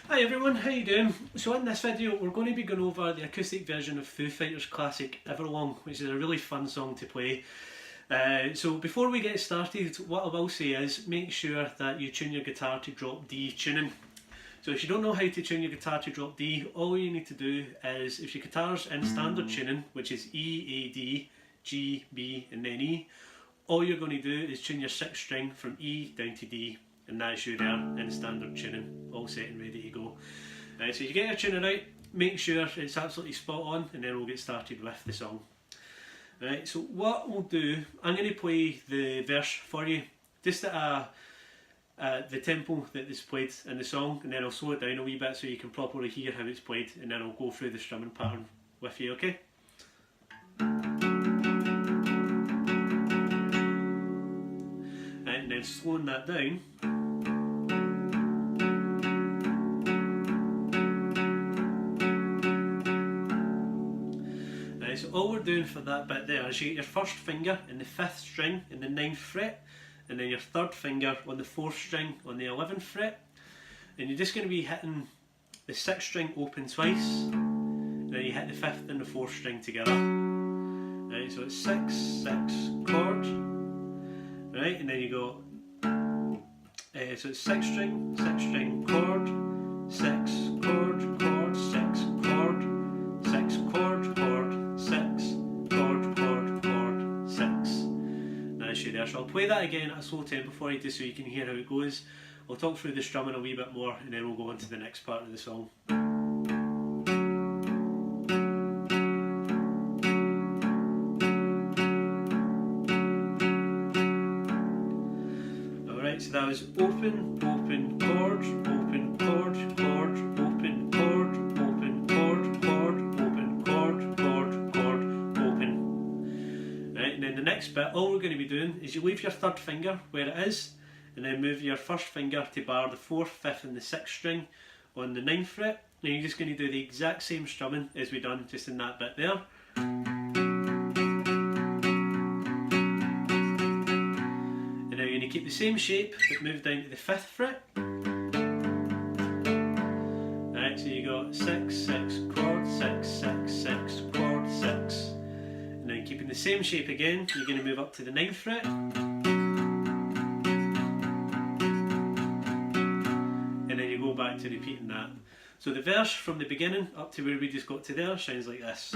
Hi everyone, how you doing? So in this video we're going to be going over the acoustic version of Foo Fighters' classic Everlong, which is a really fun song to play. So before we get started, what I will say is make sure that you tune your guitar to drop D tuning. So if you don't know how to tune your guitar to drop D, all you need to do is, if your guitar's in standard tuning, which is E, A, D, G, B and then E, all you're going to do is tune your 6th string from E down to D, and that's you there in standard tuning, all set and ready to go. So you get your tuner out, make sure it's absolutely spot on, and then we'll get started with the song. Right, so what we'll do, I'm going to play the verse for you, just at the tempo that is played in the song, and then I'll slow it down a wee bit so you can properly hear how it's played, and then I'll go through the strumming pattern with you, okay? And then slowing that down. So all we're doing for that bit there is you get your first finger in the 5th string in the 9th fret, and then your 3rd finger on the 4th string on the 11th fret, and you're just going to be hitting the 6th string open twice, and then you hit the 5th and the 4th string together. Right, so it's 6, 6 chord, right, and then you go, so it's 6th string, 6th string chord, 6 chord, chord, 6 chord, 6 chord, chord, 6 chord, chord, chord, 6. That's you there. So I'll play that again at a slow tempo for you just so you can hear how it goes. I'll talk through the strumming a wee bit more and then we'll go on to the next part of the song. Alright, so that was open, open, chord, open, chord, chord, open, chord, open, chord, chord, open, chord, chord, chord, open. Right, and then the next bit, all we're going to be doing is you leave your 3rd finger where it is, and then move your 1st finger to bar the 4th, 5th and the 6th string on the 9th fret, and you're just going to do the exact same strumming as we done just in that bit there. And now you're going to keep the same shape but move down to the 5th fret. Right, so you got 6, 6 chord, 6, 6, 6 chord, 6. And then keeping the same shape again, you're going to move up to the 9th fret. And then you go back to repeating that. So the verse from the beginning up to where we just got to there sounds like this.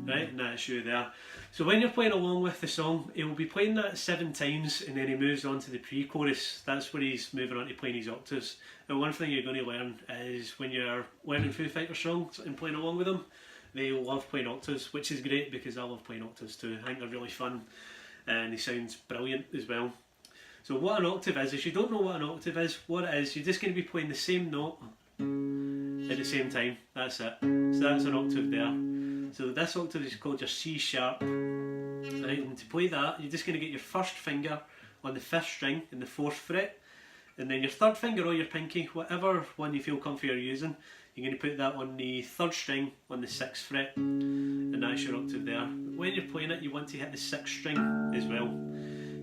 Right, and that's you there. So when you're playing along with the song, he will be playing that 7 times and then he moves on to the pre-chorus. That's where he's moving on to playing his octaves. And one thing you're going to learn is when you're learning Foo Fighters songs and playing along with them, they love playing octaves, which is great because I love playing octaves too. I think they're really fun and they sound brilliant as well. So what an octave is, if you don't know what an octave is, what it is, you're just going to be playing the same note at the same time. That's it. So that's an octave there. So this octave is called your C sharp. Right, and to play that, you're just going to get your 1st finger on the 5th string in the 4th fret, and then your 3rd finger or your pinky, whatever one you feel comfortable using, you're going to put that on the 3rd string on the 6th fret, and that's your octave there. But when you're playing it, you want to hit the 6th string as well.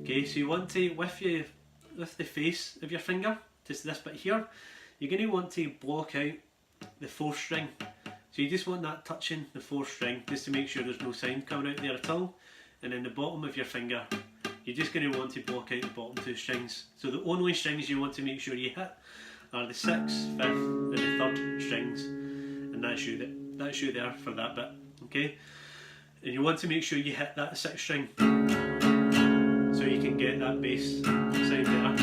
Okay, so you want to, with the face of your finger, just this bit here, you're going to want to block out the 4th string. So you just want that touching the 4th string, just to make sure there's no sound coming out there at all. And then the bottom of your finger, you're just going to want to block out the bottom 2 strings. So the only strings you want to make sure you hit are the 6th, 5th and the 3rd strings. And that's you there for that bit, okay? And you want to make sure you hit that 6th string so you can get that bass sound there,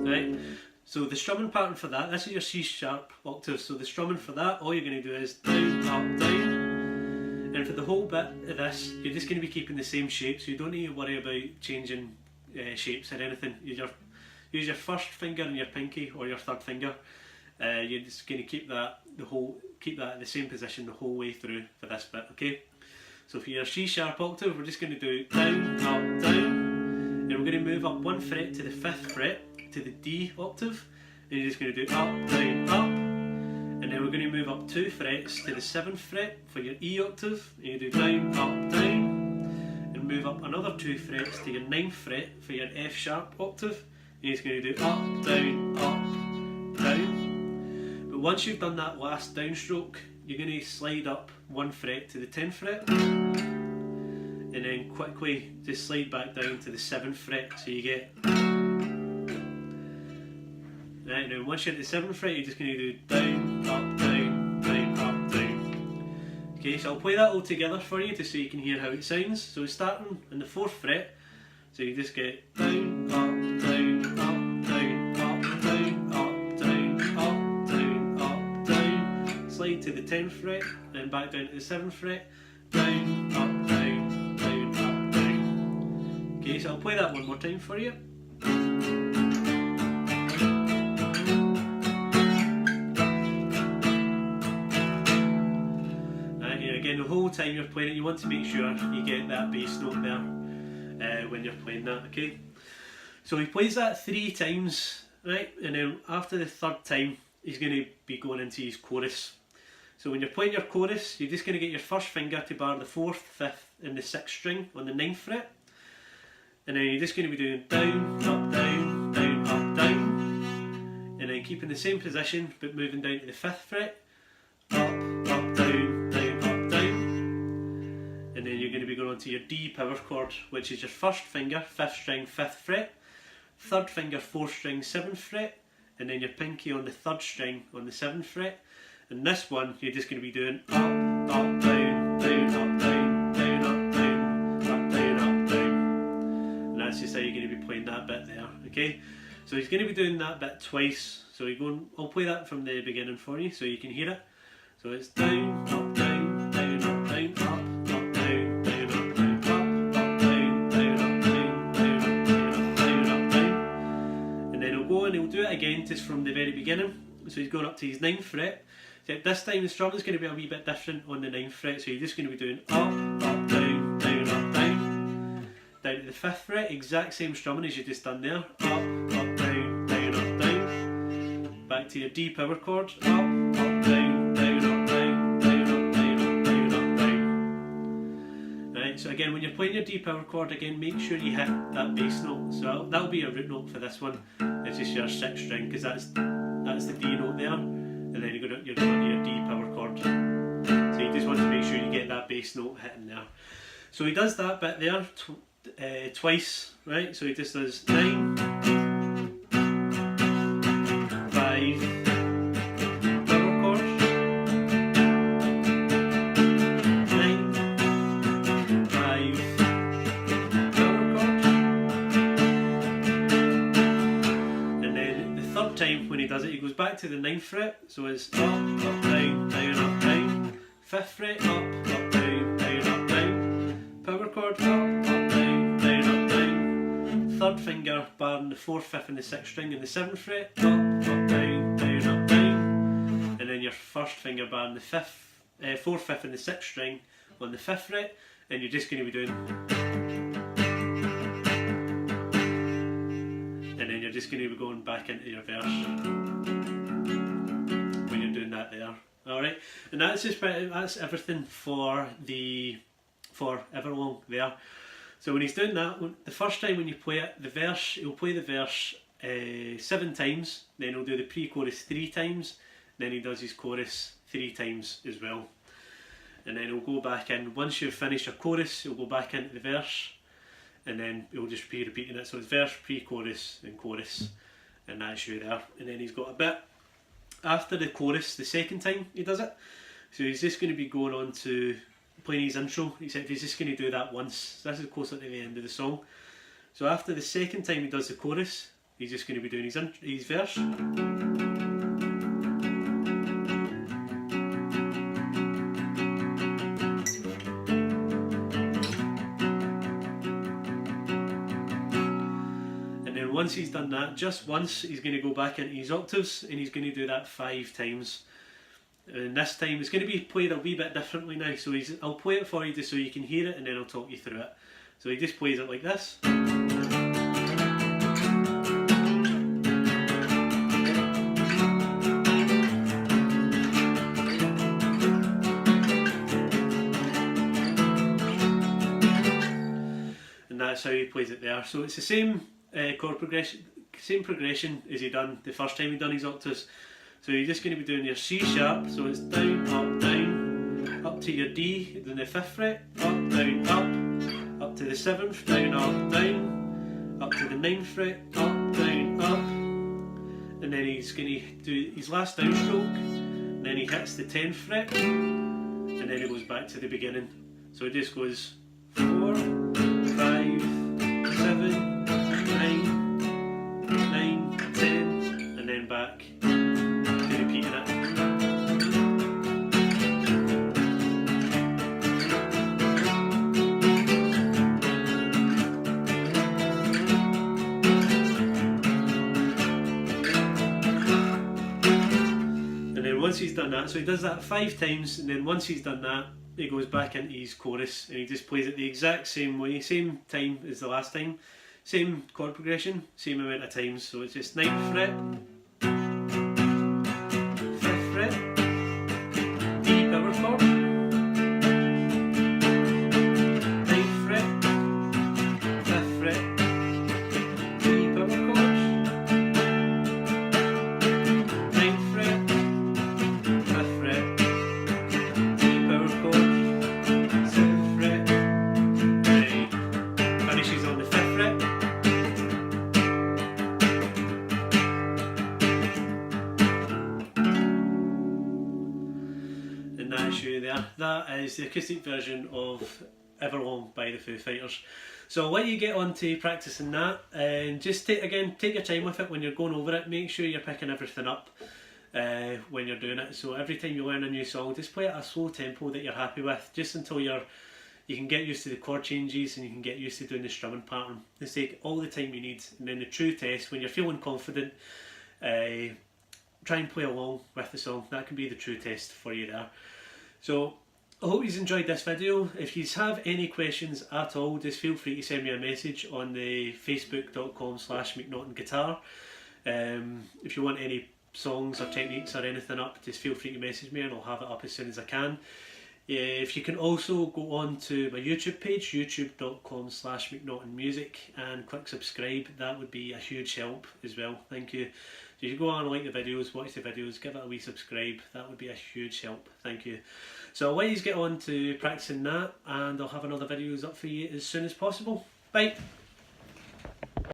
right? So the strumming pattern for that, this is your C sharp octave, so the strumming for that, all you're going to do is down, up, down. And for the whole bit of this, you're just going to be keeping the same shape, so you don't need to worry about changing shapes or anything. Use your 1st finger and your pinky or your 3rd finger. You're just going to keep that at the same position the whole way through for this bit, okay? So for your C sharp octave, we're just going to do down, up, down, and we're going to move up 1 fret to the 5th fret to the D octave, and you're just going to do up, down, up, and then then we're going to move up 2 frets to the 7th fret for your E octave. And you do down, up, down, and move up another 2 frets to your 9th fret for your F sharp octave. And you're going to do up, down. But once you've done that last downstroke, you're going to slide up 1 fret to the 10th fret, and then quickly just slide back down to the 7th fret, so you get. Right, now once you're at the 7th fret, you're just going to do down, up, down, down, up, down. Okay, so I'll play that all together for you just so you can hear how it sounds. So it's starting on the 4th fret, so you just get down, up, down, up, down, up, down, up, down, up, down, up, down. Slide to the 10th fret, then back down to the 7th fret, down, up, down, down, up, down. Okay, so I'll play that one more time for you. Again, the whole time you're playing it, you want to make sure you get that bass note there when you're playing that, okay? So he plays that 3 times, right? And then after the 3rd time, he's going to be going into his chorus. So when you're playing your chorus, you're just going to get your first finger to bar the 4th, 5th and the 6th string on the 9th fret. And then you're just going to be doing down, up, down, down, up, down. And then keeping the same position, but moving down to the 5th fret. Up, up, down, down, up, down. And then you're going to be going on to your D power chord, which is your first finger, 5th string, 5th fret. 3rd finger, 4th string, 7th fret. And then your pinky on the 3rd string on the 7th fret. And this one, you're just going to be doing up, up, down, down, up, down, down, up, down, up, down, up, down. And that's just how you're going to be playing that bit there, okay? So he's going to be doing that bit twice. So you're going, I'll play that from the beginning for you so you can hear it. So it's down, up, down, down, up, down, up, up, down, down, up, down, up, down, down, up, down, down, up, down, down, up, down. And then he'll go and he'll do it again just from the very beginning. So he's going up to his 9th fret. So this time the strumming is going to be a wee bit different on the 9th fret. So you're just going to be doing up, up, down, down, up, down. Down to the 5th fret, exact same strumming as you just done there. Up, up, down, down, up, down. Back to your D power chord. Up, up, down, down, up, down, down, up, down, up, down, up, down. Right, so again, when you're playing your D power chord, again, make sure you hit that bass note. So that'll be your root note for this one. It's just your 6th string, because that's the D note there. And then you're going to your D power chord. So you just want to make sure you get that bass note hitting there. So he does that bit there twice, right? So he just does 9, 5, power chord, 9, 5, power chord. And then the 3rd time when he does it, he goes back to the 9th fret. So it's up, up, down, down, up, down. 5th fret, up, up, down, down, up, down. Power chord, up, up, down, down, up, down. 3rd finger barring the 4th, 5th and the 6th string in the 7th fret, up, up, down, down, up, down. And then your 1st finger barring the 4th, 5th and the 6th string on the 5th fret. And you're just going to be doing. And then you're just going to be going back into your verse when you're doing that there. Alright, and that's everything for everlong there. So when he's doing that, the first time when you play it, the verse, he'll play the verse 7 times, then he'll do the pre-chorus 3 times, then he does his chorus 3 times as well. And then he'll go back in, once you've finished your chorus, he'll go back into the verse, and then he'll just be repeating it. So it's verse, pre-chorus and chorus, and that's you there. And then he's got a bit after the chorus, the 2nd time he does it. So he's just going to be going on to playing his intro, except he's just going to do that once. This is closer to the end of the song. So after the 2nd time he does the chorus, he's just going to be doing his verse. Once he's done that, just once, he's going to go back into his octaves and he's going to do that 5 times. And this time it's going to be played a wee bit differently now, so I'll play it for you just so you can hear it, and then I'll talk you through it. So he just plays it like this. how he plays it there. So it's the same chord progression, same progression as he done the first time he done his octaves. So you're just going to be doing your C sharp, so it's down, up to your D, then the 5th fret, up to the 7th, down, up to the 9th fret, up, and then he's going to do his last downstroke, and then he hits the 10th fret, and then it goes back to the beginning. So it just goes 4, 5, 7, 9, 10, and then back to repeating it. And then once he's done that, so he does that 5 times, and then once he's done that, he goes back into his chorus and he just plays it the exact same way, same time as the last time, same chord progression, same amount of times. So it's just 9th fret, 5th fret, D power chord, 9th fret, 5th fret, D power chord, 9th fret, 5th fret, D power chord, 7th fret, finishes on the 5th fret. And that's you there. That is the acoustic version of Everlong by the Foo Fighters. So I'll let you get on to practicing that, and just take your time with it when you're going over it. Make sure you're picking everything up when you're doing it. So every time you learn a new song, just play it at a slow tempo that you're happy with, just until you can get used to the chord changes and you can get used to doing the strumming pattern. Just take all the time you need, and then the true test, when you're feeling confident, try and play along with the song. That can be the true test for you there. So I hope you've enjoyed this video. If you have any questions at all, just feel free to send me a message on the facebook.com/McNaughtonGuitar. If you want any songs or techniques or anything up, just feel free to message me and I'll have it up as soon as I can. If you can also go on to my YouTube page, youtube.com/McNaughtonMusic, and click subscribe. That would be a huge help as well. Thank you. So you go on and like the videos, watch the videos, give it a wee subscribe. That would be a huge help. Thank you. So I'll let you get on to practicing that, and I'll have another videos up for you as soon as possible. Bye.